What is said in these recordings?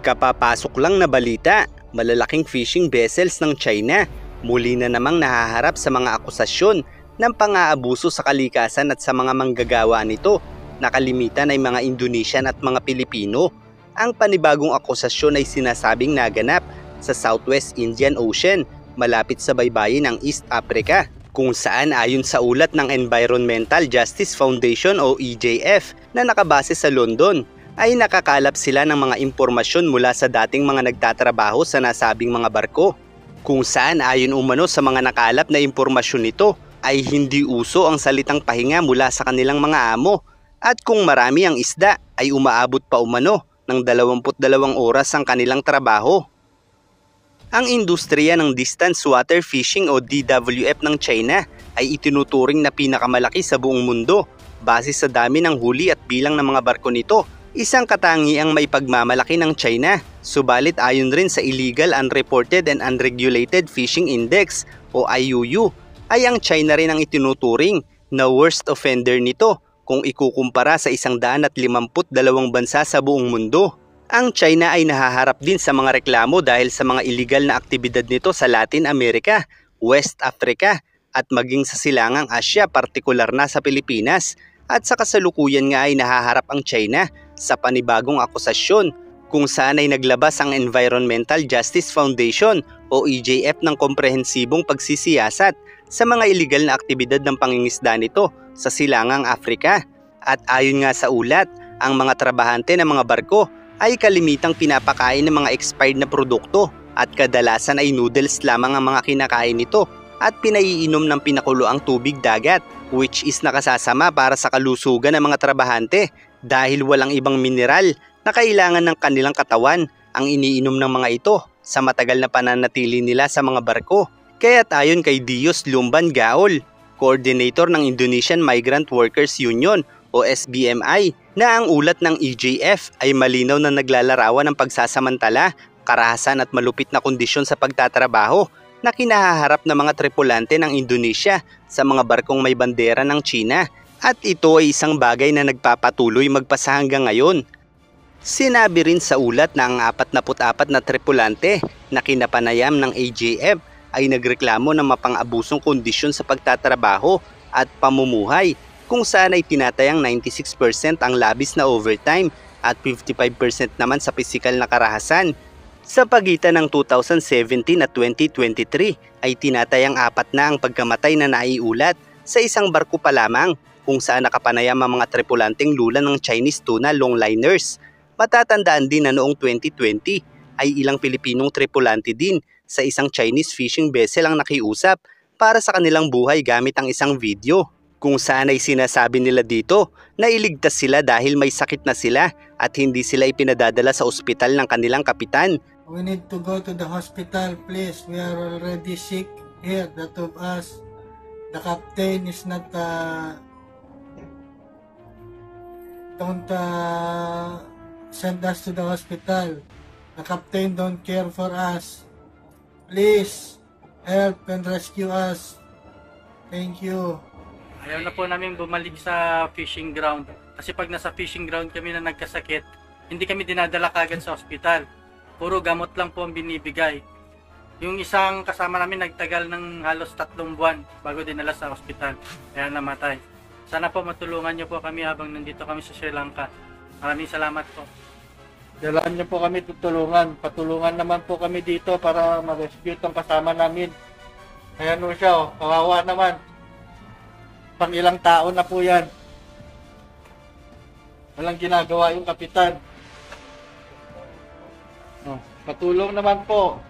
Kapapasok lang na balita, malalaking fishing vessels ng China muli na namang nahaharap sa mga akusasyon ng pang-aabuso sa kalikasan at sa mga manggagawa nito na kalimitan ay mga Indonesian at mga Pilipino. Ang panibagong akusasyon ay sinasabing naganap sa Southwest Indian Ocean malapit sa baybayin ng East Africa, kung saan ayon sa ulat ng Environmental Justice Foundation o EJF na nakabase sa London, ay nakakalap sila ng mga impormasyon mula sa dating mga nagtatrabaho sa nasabing mga barko, kung saan ayon umano sa mga nakalap na impormasyon nito ay hindi uso ang salitang pahinga mula sa kanilang mga amo, at kung marami ang isda ay umaabot pa umano ng 22 oras ang kanilang trabaho. Ang industriya ng Distance Water Fishing o DWF ng China ay itinuturing na pinakamalaki sa buong mundo base sa dami ng huli at bilang ng mga barko nito. Isang katangiang may pagmamalaki ng China, subalit ayon rin sa Illegal, Unreported and Unregulated Fishing Index o IUU, ay ang China rin ang itinuturing na worst offender nito kung ikukumpara sa 152 bansa sa buong mundo. Ang China ay nahaharap din sa mga reklamo dahil sa mga illegal na aktibidad nito sa Latin America, West Africa at maging sa Silangang Asya, partikular na sa Pilipinas. At sa kasalukuyan nga ay nahaharap ang China sa panibagong akusasyon kung saan ay naglabas ang Environmental Justice Foundation o EJF ng komprehensibong pagsisiyasat sa mga illegal na aktibidad ng pangingisda nito sa Silangang Africa. At ayon nga sa ulat, ang mga trabahante ng mga barko ay kalimitang pinapakain ng mga expired na produkto at kadalasan ay noodles lamang ang mga kinakain nito at pinaiinom ng pinakuloang tubig dagat, which is nakasasama para sa kalusugan ng mga trabahante dahil walang ibang mineral na kailangan ng kanilang katawan ang iniinom ng mga ito sa matagal na pananatili nila sa mga barko. Kaya't ayon kay Dios Lumban Gaol, coordinator ng Indonesian Migrant Workers Union o SBMI, na ang ulat ng EJF ay malinaw na naglalarawan ng pagsasamantala, karahasan at malupit na kondisyon sa pagtatrabaho na kinahaharap ng mga tripulante ng Indonesia sa mga barkong may bandera ng China, at ito ay isang bagay na nagpapatuloy magpasa hanggang ngayon. Sinabi rin sa ulat na ang 44 na tripulante na kinapanayam ng AJF ay nagreklamo ng mapang-abusong kondisyon sa pagtatrabaho at pamumuhay, kung saan ay tinatayang 96% ang labis na overtime at 55% naman sa pisikal na karahasan. Sa pagitan ng 2017 at 2023 ay tinatayang 4 na ang pagkamatay na naiulat sa isang barko pa lamang, kung saan nakapanayam ang mga tripulanteng lula ng Chinese tuna longliners. Matatandaan din na noong 2020 ay ilang Pilipinong tripulante din sa isang Chinese fishing vessel ang nakiusap para sa kanilang buhay gamit ang isang video, kung saan ay sinasabi nila dito na iligtas sila dahil may sakit na sila at hindi sila ipinadadala sa ospital ng kanilang kapitan. We need to go to the hospital, please. We are already sick here, that of us. The captain is not don't send us to the hospital. The captain don't care for us. Please help and rescue us. Thank you. Ayaw na po namin bumalik sa fishing ground kasi pag nasa fishing ground kami na nagkasakit, hindi kami dinadala kagad sa ospital. Puro gamot lang po ang binibigay. Yung isang kasama namin nagtagal ng halos 3 buwan bago dinala sa ospital, kaya namatay. Sana po matulungan niyo po kami habang nandito kami sa Sri Lanka. Maraming salamat po. Dalaan niyo po kami tutulungan. Patulungan naman po kami dito para ma-rescue itong kasama namin. Ayan o siya, oh, kawawa naman. Pang ilang taon na po yan. Walang ginagawa yung kapitan. Oh, patulong naman po.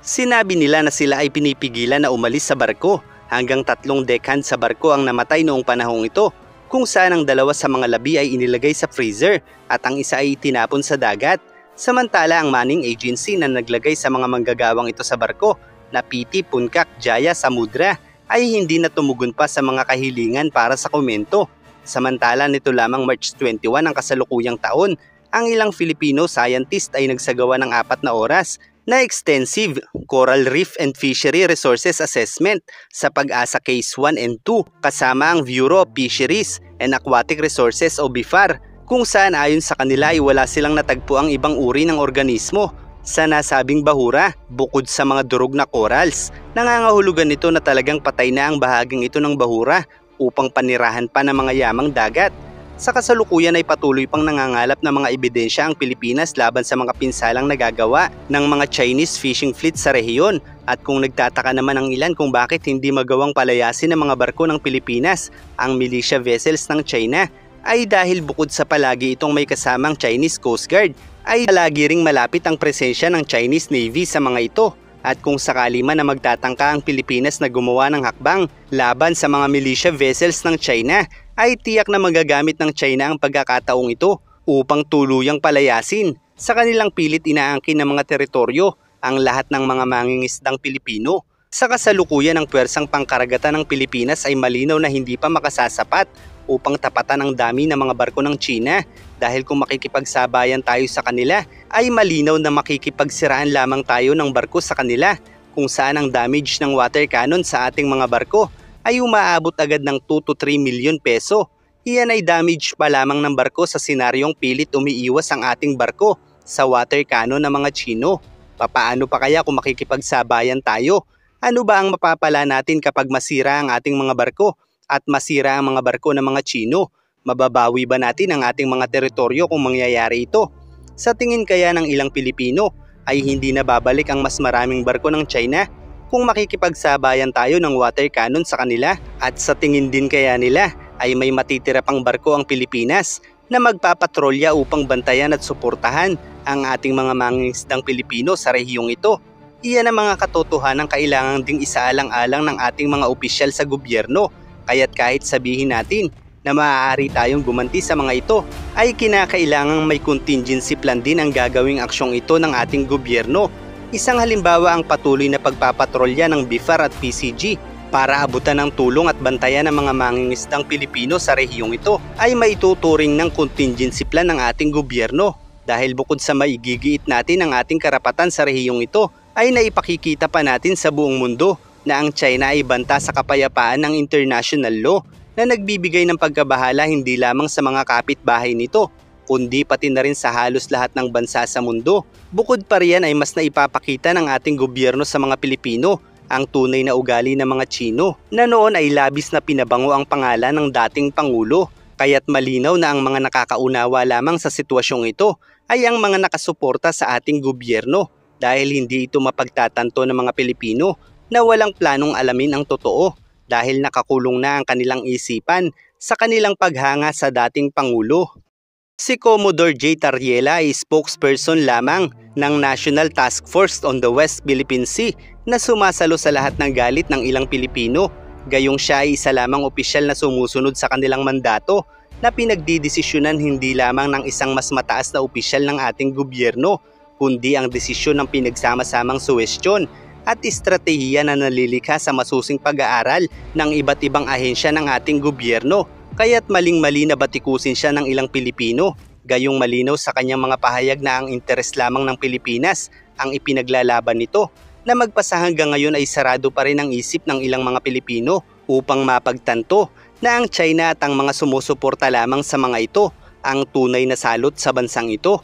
Sinabi nila na sila ay pinipigilan na umalis sa barko. Hanggang 3 deckhand sa barko ang namatay noong panahong ito, kung saan ang 2 sa mga labi ay inilagay sa freezer at ang isa ay tinapon sa dagat. Samantala ang Manning Agency na naglagay sa mga manggagawang ito sa barko na PT Puncak Jaya Samudra ay hindi na tumugon pa sa mga kahilingan para sa komento. Samantala nito lamang March 21 ng kasalukuyang taon, ang ilang Filipino scientist ay nagsagawa ng 4 na oras na extensive Coral Reef and Fishery Resources Assessment sa Pag-asa Case 1 and 2 kasama ang Bureau of Fisheries and Aquatic Resources o BIFAR kung saan ayon sa kanila ay wala silang natagpuang ibang uri ng organismo sa nasabing bahura bukod sa mga durog na corals. Nangangahulugan nito na talagang patay na ang bahaging ito ng bahura upang panirahan pa ng mga yamang dagat. Sa kasalukuyan ay patuloy pang nangangalap ng mga ebidensya ang Pilipinas laban sa mga pinsalang nagagawa ng mga Chinese fishing fleet sa rehiyon. At kung nagtataka naman ang ilan kung bakit hindi magawang palayasin ng mga barko ng Pilipinas ang militia vessels ng China, ay dahil bukod sa palagi itong may kasamang Chinese Coast Guard, ay palagi ring malapit ang presensya ng Chinese Navy sa mga ito. At kung sakali man na magtatangka ang Pilipinas na gumawa ng hakbang laban sa mga militia vessels ng China, ay tiyak na magagamit ng China ang pagkakataong ito upang tuluyang palayasin sa kanilang pilit inaangkin ng mga teritoryo ang lahat ng mga mangingisdang Pilipino. Sa kasalukuyan, ang pwersang pangkaragatan ng Pilipinas ay malinaw na hindi pa makasasapat upang tapatan ang dami ng mga barko ng China, dahil kung makikipagsabayan tayo sa kanila ay malinaw na makikipagsiraan lamang tayo ng barko sa kanila, kung saan ang damage ng water cannon sa ating mga barko ay umaabot agad ng 2 to 3 milyon peso. Iyan ay damage pa lamang ng barko sa senaryong pilit umiiwas ang ating barko sa water cannon ng mga Chino. Papaano pa kaya kung makikipagsabayan tayo? Ano ba ang mapapala natin kapag masira ang ating mga barko at masira ang mga barko ng mga Chino? Mababawi ba natin ang ating mga teritoryo kung mangyayari ito? Sa tingin kaya ng ilang Pilipino ay hindi na babalik ang mas maraming barko ng China kung makikipagsabayan tayo ng water cannon sa kanila? At sa tingin din kaya nila ay may matitira pang barko ang Pilipinas na magpapatrolya upang bantayan at suportahan ang ating mga mangingisdang Pilipino sa rehiyong ito? Iyan ang mga katotohanan kailangan ding isaalang-alang ng ating mga opisyal sa gobyerno. Kaya't kahit sabihin natin na maaari tayong gumanti sa mga ito, ay kinakailangang may contingency plan din ang gagawing aksyong ito ng ating gobyerno. Isang halimbawa ang patuloy na pagpapatrolya ng BIFAR at PCG para abutan ng tulong at bantayan ng mga mangingisdang Pilipino sa rehiyong ito ay maituturing ng contingency plan ng ating gobyerno, dahil bukod sa maigigiit natin ang ating karapatan sa rehiyong ito, ay naipakikita pa natin sa buong mundo na ang China ay banta sa kapayapaan ng international law na nagbibigay ng pagkabahala hindi lamang sa mga kapitbahay nito, kundi pati na rin sa halos lahat ng bansa sa mundo. Bukod pa riyan ay mas naipapakita ng ating gobyerno sa mga Pilipino ang tunay na ugali ng mga Chino na noon ay labis na pinabango ang pangalan ng dating Pangulo. Kaya't malinaw na ang mga nakakaunawa lamang sa sitwasyong ito ay ang mga nakasuporta sa ating gobyerno, dahil hindi ito mapagtatanto ng mga Pilipino na walang planong alamin ang totoo, dahil nakakulong na ang kanilang isipan sa kanilang paghanga sa dating Pangulo. Si Commodore J. Tariela ay spokesperson lamang ng National Task Force on the West Philippine Sea na sumasalo sa lahat ng galit ng ilang Pilipino. Gayong siya ay isa lamang opisyal na sumusunod sa kanilang mandato na pinagdidesisyonan hindi lamang ng isang mas mataas na opisyal ng ating gobyerno, kundi ang desisyon ng pinagsama-samang suwestyon at estratehiya na nalilikha sa masusing pag-aaral ng iba't ibang ahensya ng ating gobyerno. Kaya't maling-mali na batikusin siya ng ilang Pilipino, gayong malinaw sa kanyang mga pahayag na ang interes lamang ng Pilipinas ang ipinaglalaban nito, na magpasa hanggang ngayon ay sarado pa rin ang isip ng ilang mga Pilipino upang mapagtanto na ang China at ang mga sumusuporta lamang sa mga ito ang tunay na salot sa bansang ito.